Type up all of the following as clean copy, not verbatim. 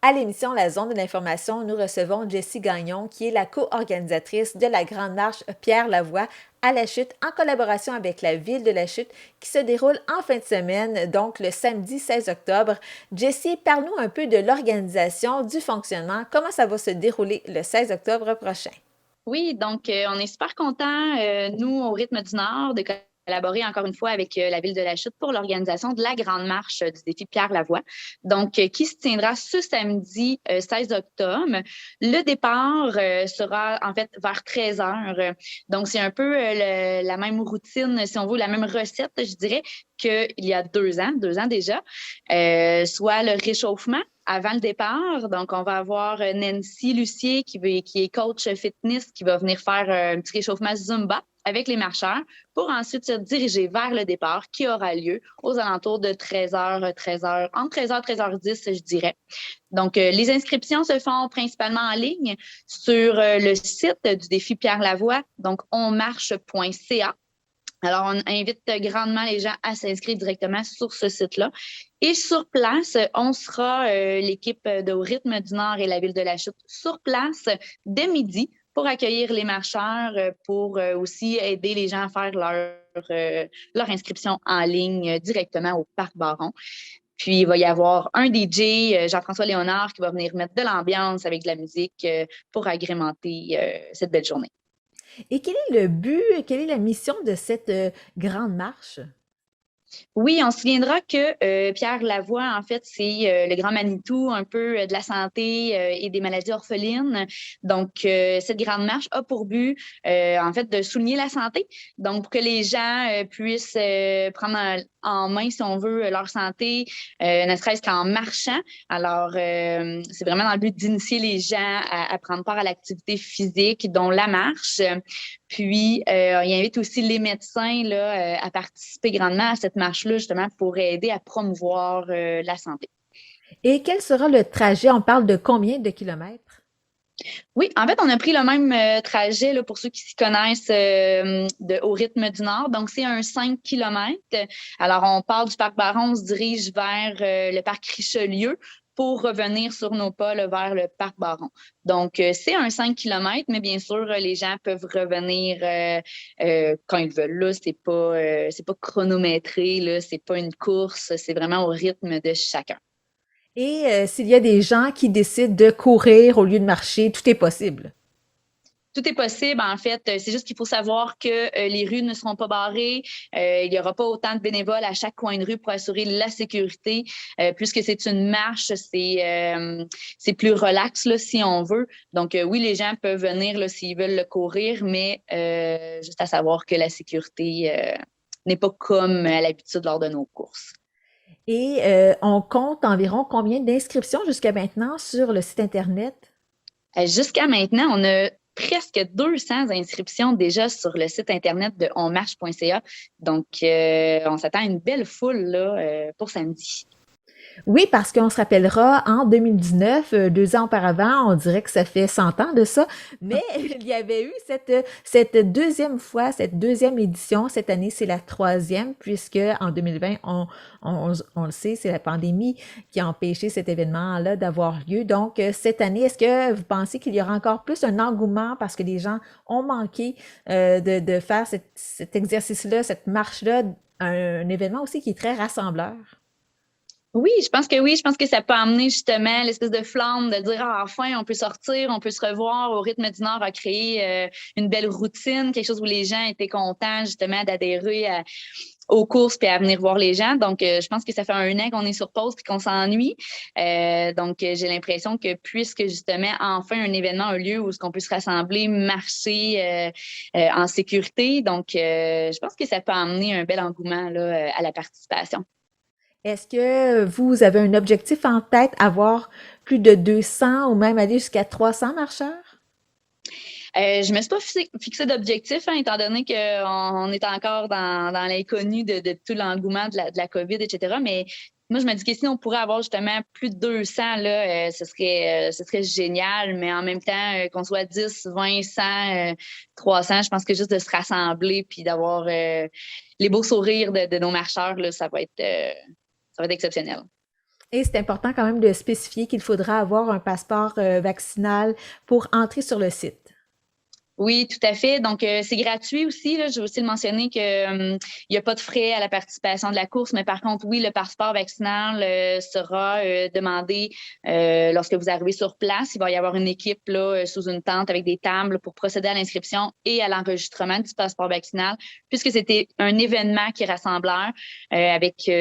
À l'émission La Zone de l'information, nous recevons Jessie Gagnon, qui est la co-organisatrice de la Grande Marche Pierre Lavoie à La Chute, en collaboration avec la Ville de La Chute, qui se déroule en fin de semaine, donc le samedi 16 octobre. Jessie, parle-nous un peu de l'organisation, du fonctionnement, comment ça va se dérouler le 16 octobre prochain. Oui, donc on est super contents, nous, au Rythme du Nord, de collaborer encore une fois avec la Ville de La Chute pour l'organisation de la Grande Marche du défi Pierre Lavoie, donc qui se tiendra ce samedi 16 octobre. Le départ sera en fait vers 13 heures. Donc, c'est un peu la même routine, si on veut, la même recette, je dirais, qu'il y a 2 ans déjà, soit le réchauffement avant le départ. Donc, on va avoir Nancy Lucier qui est coach fitness qui va venir faire un petit réchauffement Zumba avec les marcheurs pour ensuite se diriger vers le départ qui aura lieu aux alentours de 13h, 13h, entre 13h et 13h10, je dirais. Donc, les inscriptions se font principalement en ligne sur le site du défi Pierre Lavoie, donc onmarche.ca. Alors, on invite grandement les gens à s'inscrire directement sur ce site-là. Et sur place, on sera l'équipe de Au Rythme du Nord et la Ville de La Chute sur place dès midi pour accueillir les marcheurs, pour aussi aider les gens à faire leur inscription en ligne directement au Parc Baron. Puis, il va y avoir un DJ, Jean-François Léonard, qui va venir mettre de l'ambiance avec de la musique pour agrémenter cette belle journée. Et quel est le but, quelle est la mission de cette grande marche? Oui, on se souviendra que Pierre Lavoie, en fait, c'est le grand Manitou un peu de la santé et des maladies orphelines. Donc, cette grande marche a pour but, en fait, de souligner la santé. Donc, pour que les gens puissent prendre en main, si on veut, leur santé, ne serait-ce qu'en marchant. Alors, c'est vraiment dans le but d'initier les gens à prendre part à l'activité physique, dont la marche. Puis, il invite aussi les médecins là, à participer grandement à cette marche-là, justement, pour aider à promouvoir la santé. Et quel sera le trajet? On parle de combien de kilomètres? Oui, en fait, on a pris le même trajet là, pour ceux qui s'y connaissent au rythme du Nord. Donc, c'est un 5 kilomètres. Alors, on part du parc Baron, on se dirige vers le parc Richelieu pour revenir sur nos pas là, vers le parc Baron. Donc, c'est un 5 kilomètres, mais bien sûr, les gens peuvent revenir quand ils veulent. Là, c'est pas chronométré, là, c'est pas une course, c'est vraiment au rythme de chacun. Et s'il y a des gens qui décident de courir au lieu de marcher, tout est possible. Tout est possible, en fait. C'est juste qu'il faut savoir que les rues ne seront pas barrées. Il n'y aura pas autant de bénévoles à chaque coin de rue pour assurer la sécurité. Puisque c'est une marche, c'est plus relax, là, si on veut. Donc, oui, les gens peuvent venir là, s'ils veulent le courir, mais juste à savoir que la sécurité n'est pas comme à l'habitude lors de nos courses. Et on compte environ combien d'inscriptions jusqu'à maintenant sur le site Internet? Jusqu'à maintenant, on a presque 200 inscriptions déjà sur le site internet de onmarche.ca. Donc, on s'attend à une belle foule là, pour samedi. Oui, parce qu'on se rappellera, en 2019, 2 ans auparavant, on dirait que ça fait 100 ans de ça, mais il y avait eu cette deuxième fois, cette deuxième édition. Cette année, c'est la troisième, puisque en 2020, on le sait, c'est la pandémie qui a empêché cet événement-là d'avoir lieu. Donc, cette année, est-ce que vous pensez qu'il y aura encore plus un engouement parce que les gens ont manqué de faire cet exercice-là, cette marche-là, un événement aussi qui est très rassembleur? Oui, je pense que oui. Je pense que ça peut amener justement l'espèce de flamme de dire ah, enfin, on peut sortir, on peut se revoir. Au rythme du Nord a créé une belle routine, quelque chose où les gens étaient contents justement d'adhérer aux courses puis à venir voir les gens. Donc, je pense que ça fait 1 an qu'on est sur pause puis qu'on s'ennuie. Donc, j'ai l'impression que puisque justement, enfin, un événement a lieu où ce qu'on peut se rassembler, marcher en sécurité. Donc, je pense que ça peut amener un bel engouement là, à la participation. Est-ce que vous avez un objectif en tête, avoir plus de 200 ou même aller jusqu'à 300 marcheurs? Je me suis pas fixé d'objectif, hein, étant donné qu'on est encore dans l'inconnu de tout l'engouement de la COVID, etc. Mais moi, je me dis que si on pourrait avoir justement plus de 200, là, ce serait génial. Mais en même temps, qu'on soit 10, 20, 100, 300, je pense que juste de se rassembler puis d'avoir les beaux sourires de nos marcheurs, là, ça va être exceptionnel. Et c'est important quand même de spécifier qu'il faudra avoir un passeport vaccinal pour entrer sur le site. Oui, tout à fait. Donc, c'est gratuit aussi. Là. Je veux aussi le mentionner qu'il n'y a pas de frais à la participation de la course, mais par contre, oui, le passeport vaccinal sera demandé lorsque vous arrivez sur place. Il va y avoir une équipe là, sous une tente avec des tables pour procéder à l'inscription et à l'enregistrement du passeport vaccinal, puisque c'était un événement qui est rassembleur avec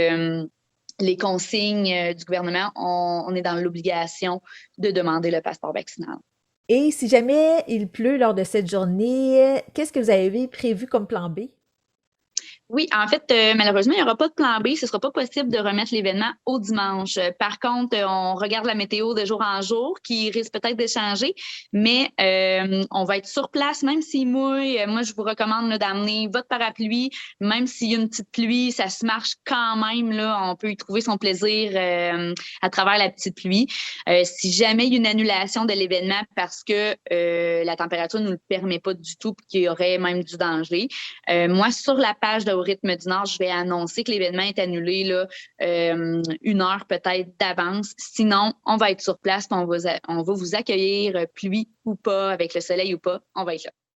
les consignes du gouvernement. On est dans l'obligation de demander le passeport vaccinal. Et si jamais il pleut lors de cette journée, qu'est-ce que vous avez prévu comme plan B? Oui, en fait, malheureusement, il n'y aura pas de plan B. Ce ne sera pas possible de remettre l'événement au dimanche. Par contre, on regarde la météo de jour en jour qui risque peut-être de changer, mais on va être sur place, même s'il mouille. Moi, je vous recommande là, d'amener votre parapluie. Même s'il y a une petite pluie, ça se marche quand même. Là, on peut y trouver son plaisir à travers la petite pluie. Si jamais il y a une annulation de l'événement parce que la température ne nous le permet pas du tout et qu'il y aurait même du danger, moi, sur la page de Au rythme du Nord, je vais annoncer que l'événement est annulé là, une heure peut-être d'avance. Sinon, on va être sur place, on va vous accueillir, pluie ou pas, avec le soleil ou pas, on va être là.